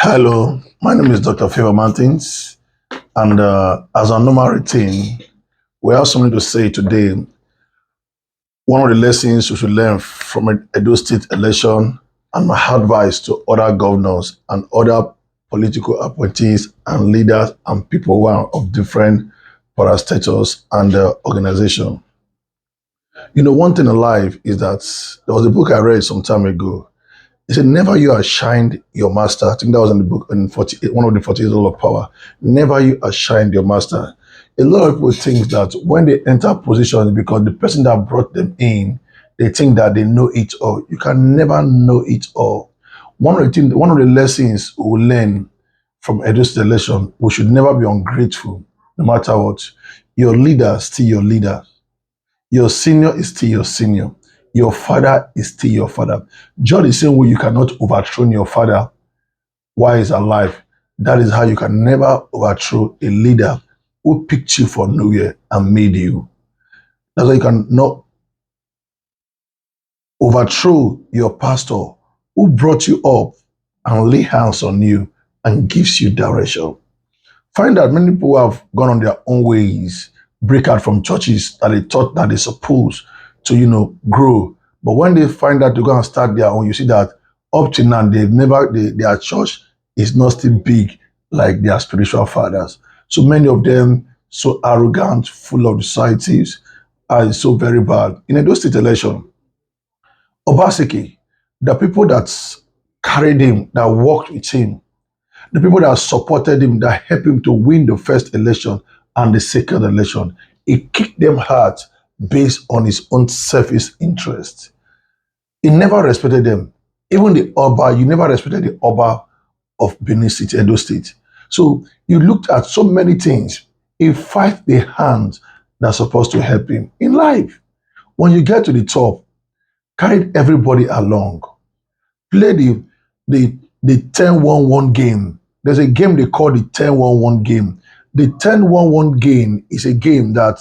Hello, my name is Dr. Favor Martins, and as a normal routine, we have something to say today. One of the lessons we should learn from Edo State election and my advice to other governors and other political appointees and leaders and people who are of different parastatals and organization. One thing in life is that there was a book I read some time ago. He said, never you outshined your master. I think that was in the book in 48, one of the 48 law of power. Never you outshined your master. A lot of people think that when they enter positions, because the person that brought them in, they think that they know it all. You can never know it all. One of the lessons we will learn from Edo State election, we should never be ungrateful, no matter what. Your leader is still your leader. Your senior is still your senior. Your father is still your father. Just the same way you cannot overthrow your father while he's alive, that is how you can never overthrow a leader who picked you from nowhere and made you. That's why you cannot overthrow your pastor who brought you up and lay hands on you and gives you direction. Find that many people have gone on their own ways, break out from churches that they thought that they're supposed to, grow. But when they find out to go and start their own, you see that up to now their church is not still big like their spiritual fathers. So many of them so arrogant, full of societies, are so very bad. In a state election, Obaseki, the people that carried him, that worked with him, the people that supported him, that helped him to win the first election and the second election, he kicked them hard based on his own selfish interest. He never respected them. Even the Oba, you never respected the Oba of Benin City, Edo State. So you looked at so many things. He fight the hands that's supposed to help him in life. When you get to the top, carry everybody along. Play the 10-1-1 game. There's a game they call the 10-1-1 game. The 10-1-1 game is a game that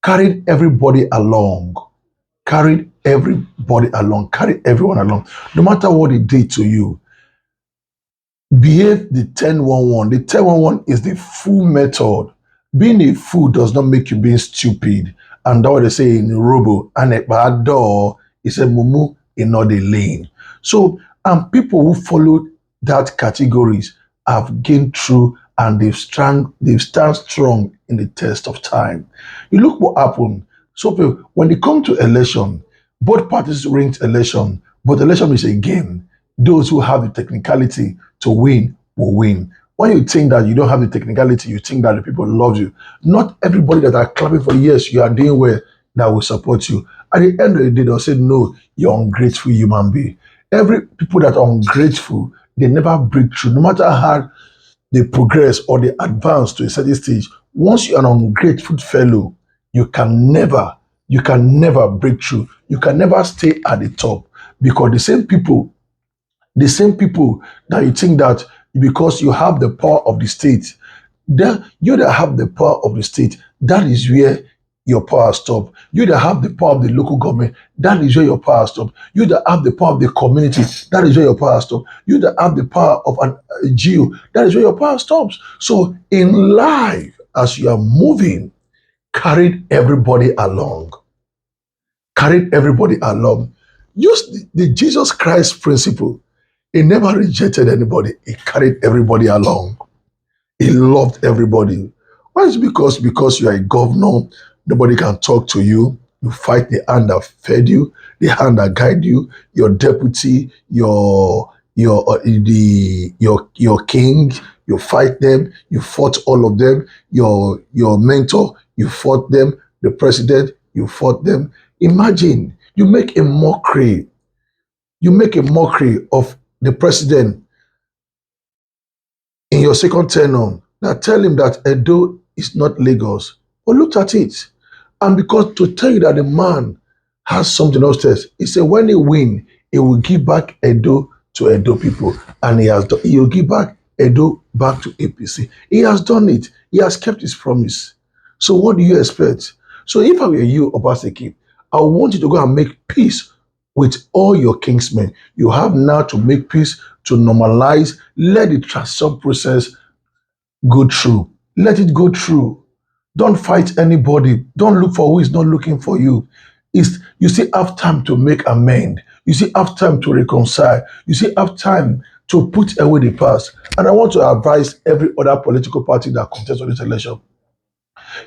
carried everybody along, carried everybody along, carried everyone along. No matter what they did to you, behave the 10-1-1. The 10-1-1 is the full method. Being a fool does not make you being stupid. And that's what they say in Robo, and a bad door is a mumu in not the lane. So, and people who followed that categories have gained through and they've stand strong in the test of time. You look what happened. So when they come to election, both parties rigged election, but election is a game. Those who have the technicality to win will win. When you think that you don't have the technicality, you think that the people love you. Not everybody that are clapping for yes, you are doing well, that will support you. At the end of the day, they'll say, no, you're ungrateful human being. Every people that are ungrateful, they never break through, no matter how they progress or they advance to a certain stage. Once you're an ungrateful fellow, you can never break through. You can never stay at the top because the same people that you think that because you have the power of the state, you that have the power of the state, that is where your power stop. You that have the power of the local government, that is where your power stop. You that have the power of the community, that is where your power stop. You that have the power of an geo, that is where your power stops. So in life, as you are moving, carried everybody along. Carried everybody along. Use the Jesus Christ principle. He never rejected anybody. He carried everybody along. He loved everybody. Why is it because you are a governor, nobody can talk to you. You fight the hand that fed you, the hand that guide you, your deputy, your king, you fight them, you fought all of them, your mentor, you fought them, the president, you fought them. Imagine you make a mockery of the president in your second tenure. Now tell him that Edo is not Lagos. But look at it. And because to tell you that the man has something upstairs, he said when he win, he will give back Edo to Edo people. And he will give back Edo back to APC. He has done it. He has kept his promise. So what do you expect? So if I were you, Obaseki, I want you to go and make peace with all your kingsmen. You have now to make peace, to normalize, let the transition process go through. Let it go through. Don't fight anybody. Don't look for who is not looking for you. You still have time to make amend. You still have time to reconcile. You still have time to put away the past. And I want to advise every other political party that contests on this election.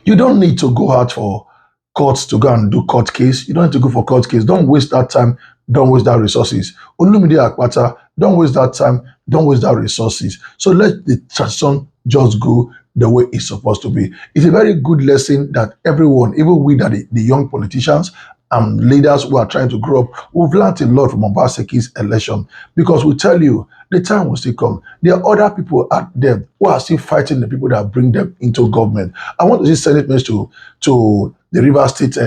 You don't need to go out for courts to go and do court case. You don't need to go for court case. Don't waste that time. Don't waste that resources. Olumide Akpata, don't waste that time. Don't waste that resources. So let the transition just go the way it's supposed to be. It's a very good lesson that everyone, even we, that the young politicians and leaders who are trying to grow up, we've learned a lot from Obaseki's election, because we tell you the time will still come. There are other people out there who are still fighting the people that bring them into government. I want to send it message to the River State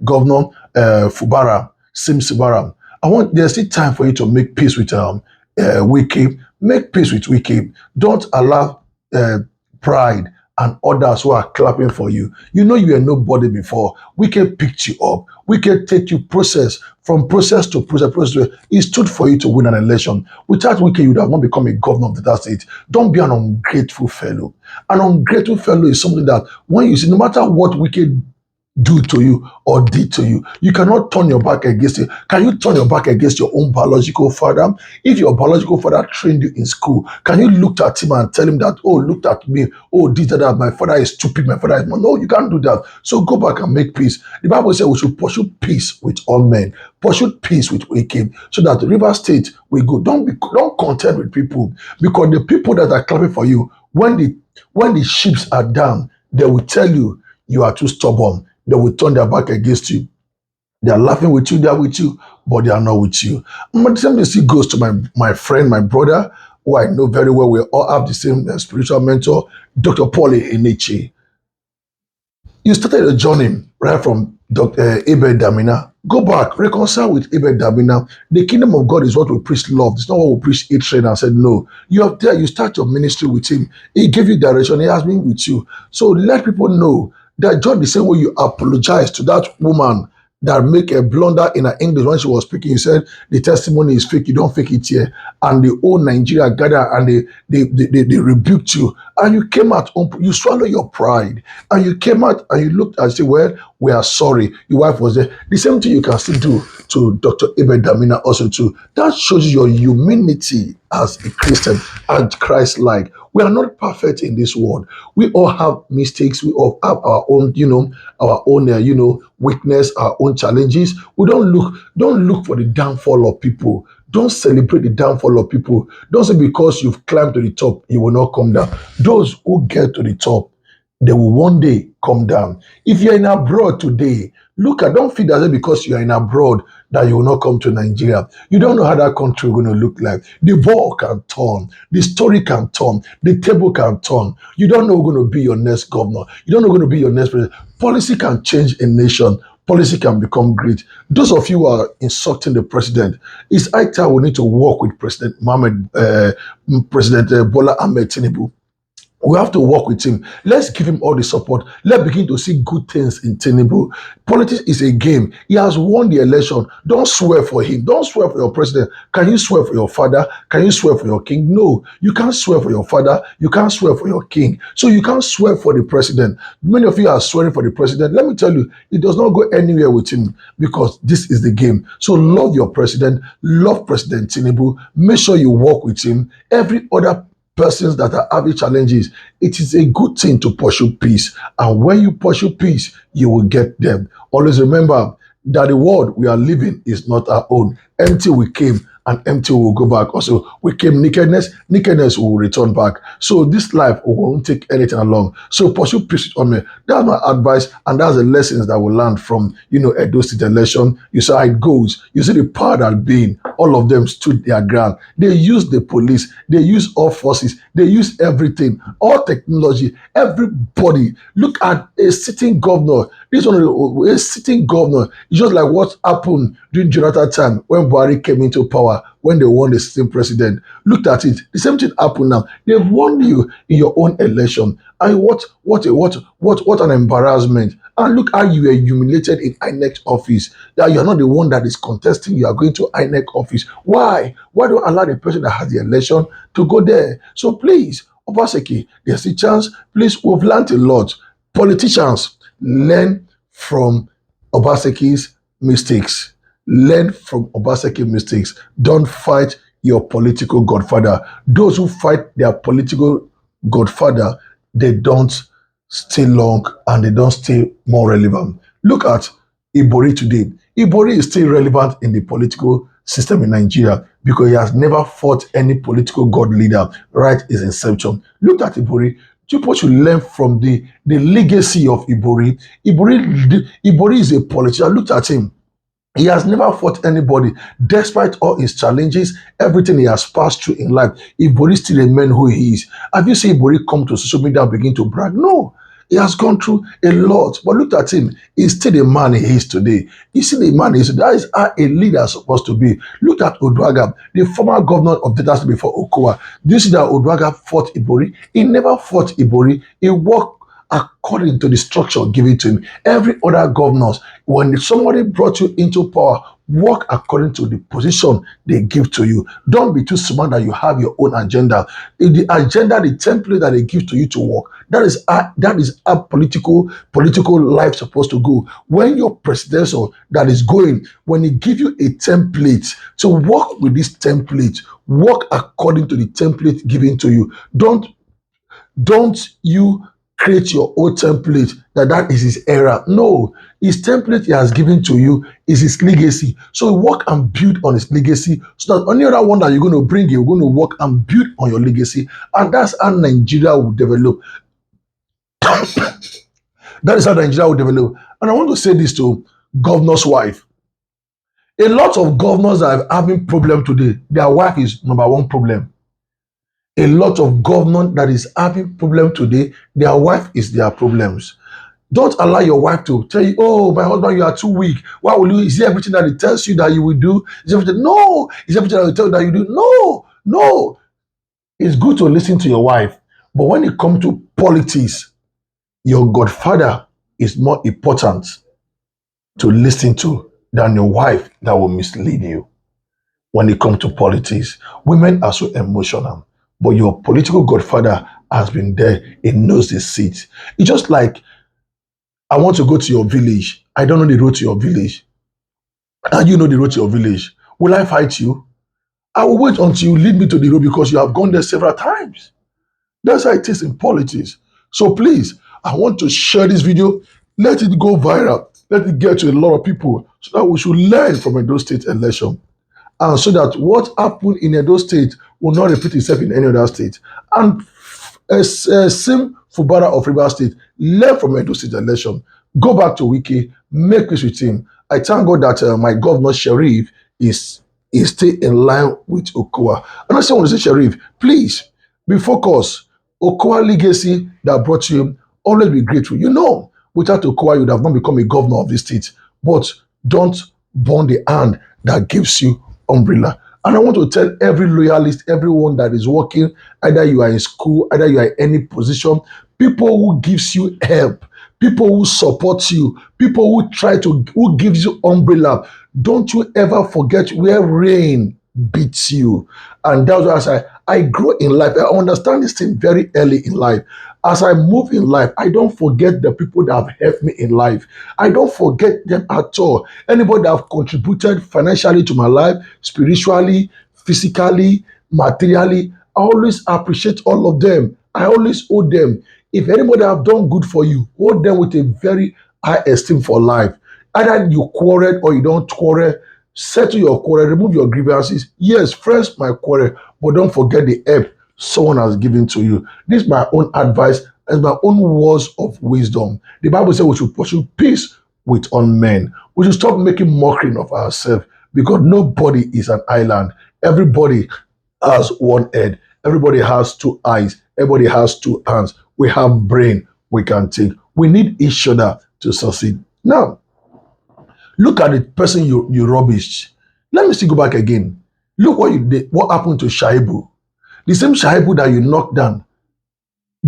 Governor Fubara, Sim Subara. There's still time for you to make peace with Wike. Make peace with Wike. Don't allow pride and others who are clapping for you. You know you were nobody before. Wike picked you up. Wike take you from process to process. He stood for you to win an election. Without Wike, you would have not become a governor of that state. Don't be an ungrateful fellow. An ungrateful fellow is something that when you see, no matter what Wike do to you or did to you, you cannot turn your back against it. Can you turn your back against your own biological father? If your biological father trained you in school, can you look at him and tell him that, oh, look at me, oh, this, that, my father is stupid, my father is... No, you can't do that. So go back and make peace. The Bible says we should pursue peace with all men. Pursue peace with Wike, so that the River State will go. Don't contend with people, because the people that are clapping for you, when the ships are down, they will tell you you are too stubborn. They will turn their back against you. They are laughing with you, they are with you, but they are not with you. But the same thing goes to my friend, my brother, who I know very well. We all have the same spiritual mentor, Dr. Paulie Eneche. You started a journey right from Dr. Abel Damina. Go back, reconcile with Abel Damina. The kingdom of God is what we preach love. It's not what we preach hatred and said no. You are there, you start your ministry with him. He gave you direction, he has been with you. So let people know that just the same way you apologize to that woman that make a blunder in her English when she was speaking, you said the testimony is fake, you don't fake it here. And the whole Nigeria gathered and they rebuked you. And you came out, you swallow your pride. And you came out and you looked and said, well, we are sorry. Your wife was there. The same thing you can still do to Dr. Abel Damina also too. That shows your humility as a Christian and Christ-like. We are not perfect in this world. We all have mistakes. We all have our own, weakness, our own challenges. We don't look for the downfall of people. Don't celebrate the downfall of people. Don't say because you've climbed to the top, you will not come down. Those who get to the top, they will one day come down. If you're in abroad today, don't feel that because you're in abroad that you will not come to Nigeria. You don't know how that country is going to look like. The ball can turn, the story can turn, the table can turn. You don't know who's going to be your next governor. You don't know who's going to be your next president. Policy can change a nation. Policy can become great. Those of you who are insulting the president, it's high time we need to work with President Bola Ahmed Tinubu. We have to work with him. Let's give him all the support. Let's begin to see good things in Tinubu. Politics is a game. He has won the election. Don't swear for him. Don't swear for your president. Can you swear for your father? Can you swear for your king? No, you can't swear for your father. You can't swear for your king. So you can't swear for the president. Many of you are swearing for the president. Let me tell you, it does not go anywhere with him, because this is the game. So love your president. Love President Tinubu. Make sure you work with him. Every other persons that are having challenges, it is a good thing to pursue peace. And when you pursue peace, you will get them. Always remember that the world we are living is not our own. Empty we came, and empty will go back. Also, we came nakedness will return back. So this life won't take anything along. So pursue peace on me. That's my advice, and that's the lessons that we learn from Edo State election. You see how it goes. You see the power that being, all of them stood their ground. They used the police, they used all forces, they used everything, all technology, everybody. Look at a sitting governor. This one, a sitting governor. It's just like what happened during Jonathan time when when Buhari came into power, when they won the sitting president. Look at it. The same thing happened now. They've won you in your own election. And what an embarrassment. And look how you were humiliated in INEC office. That you're not the one that is contesting, you are going to INEC office. Why? Why don't allow the person that has the election to go there? So please, Obaseki, there's a chance. Please, we've learned a lot. Politicians, learn from Obaseki's mistakes. Learn from Obaseki's mistakes. Don't fight your political godfather. Those who fight their political godfather, they don't stay long and they don't stay more relevant. Look at Ibori today. Ibori is still relevant in the political system in Nigeria because he has never fought any political god leader right his inception. Look at Ibori. People should learn from the legacy of Ibori. Ibori is a politician. Look at him. He has never fought anybody, despite all his challenges, everything he has passed through in life. Ibori still remains who he is. Have you seen Ibori come to social media and begin to brag? No. He has gone through a lot, but look at him. He's still the man he is today. You see the man he is today. That is how a leader is supposed to be. Look at Oduaga, the former governor of Delta State before Okowa. Do you see that Oduaga fought Ibori? He never fought Ibori. He worked according to the structure given to him. Every other governors, when somebody brought you into power, work according to the position they give to you. Don't be too smart that you have your own agenda. The agenda, the template that they give to you to work, that is how political life supposed to go. When your presidential that is going, when he give you a template to work with this template, work according to the template given to you. Don't you create your own template that is his era. No, his template he has given to you is his legacy. So work and build on his legacy so that any other one that you're going to bring, you're going to work and build on your legacy. And that's how Nigeria will develop. That is how Nigeria will develop. And I want to say this to governor's wife. A lot of governors that are having problem today, their wife is number one problem. A lot of government that is having problem today, their wife is their problems. Don't allow your wife to tell you, oh, my husband, you are too weak. Why will you? Is it everything that he tells you that you will do? Is everything? No. Is everything that he tells you that you do? No. No. It's good to listen to your wife. But when it comes to politics, your godfather is more important to listen to than your wife that will mislead you. When it comes to politics, women are so emotional. But your political godfather has been there. He knows the seat. It's just like, I want to go to your village. I don't know the road to your village. And you know the road to your village. Will I fight you? I will wait until you lead me to the road because you have gone there several times. That's how it is in politics. So please, I want to share this video. Let it go viral. Let it get to a lot of people so that we should learn from Edo State election. And so that what happened in Edo State will not repeat itself in any other state. And Sim Fubara of Rivers State learn from Edo State election. Go back to Wiki, make peace with him. I thank God that my governor Sheriff is still in line with Okowa. And I still want to say, Sheriff, please be focused. Okowa legacy that brought you, always be grateful. You know, without Okowa, you would have not become a governor of this state. But don't burn the hand that gives you umbrella. And I want to tell every loyalist, everyone that is working, either you are in school, either you are in any position, people who gives you help, people who support you, people who gives you umbrella, don't you ever forget where rain beats you. And that's why I grow in life. I understand this thing very early in life. As I move in life, I don't forget the people that have helped me in life. I don't forget them at all. Anybody that have contributed financially to my life, spiritually, physically, materially, I always appreciate all of them. I always owe them. If anybody have done good for you, hold them with a very high esteem for life. Either you quarrel or you don't quarrel, settle your quarrel, remove your grievances. Yes, friends might quarrel, but don't forget the help someone has given to you. This is my own advice and my own words of wisdom. The Bible says we should pursue peace with all men. We should stop making mockery of ourselves because nobody is an island. Everybody has one head. Everybody has two eyes. Everybody has two hands. We have brain we can think. We need each other to succeed. Now, look at the person you rubbish. Let me still go back again. Look what you did, what happened to Shaibu. The same Shaibu that you knocked down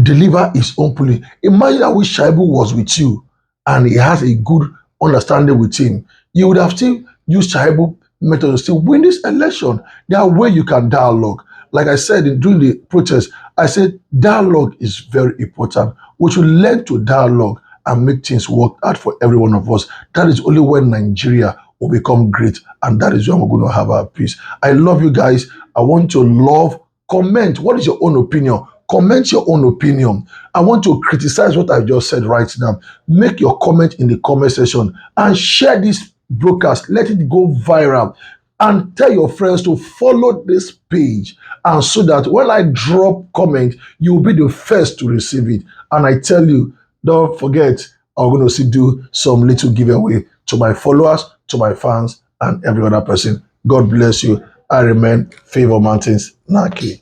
deliver his own police. Imagine how Shaibu was with you and he has a good understanding with him. You would have still used Shaibu method to still win this election. There are ways you can dialogue. Like I said during the protest, I said dialogue is very important. We should learn to dialogue and make things work out for every one of us. That is only when Nigeria will become great, and that is when we're going to have our peace. I love you guys. I want to love. Comment. What is your own opinion? Comment your own opinion. I want to criticize what I just said right now. Make your comment in the comment section and share this broadcast. Let it go viral and tell your friends to follow this page, and so that when I drop comment, you will be the first to receive it. And I tell you, don't forget, I'm going to see do some little giveaway to my followers, to my fans, and every other person. God bless you. I remain Favor Mountains Naki.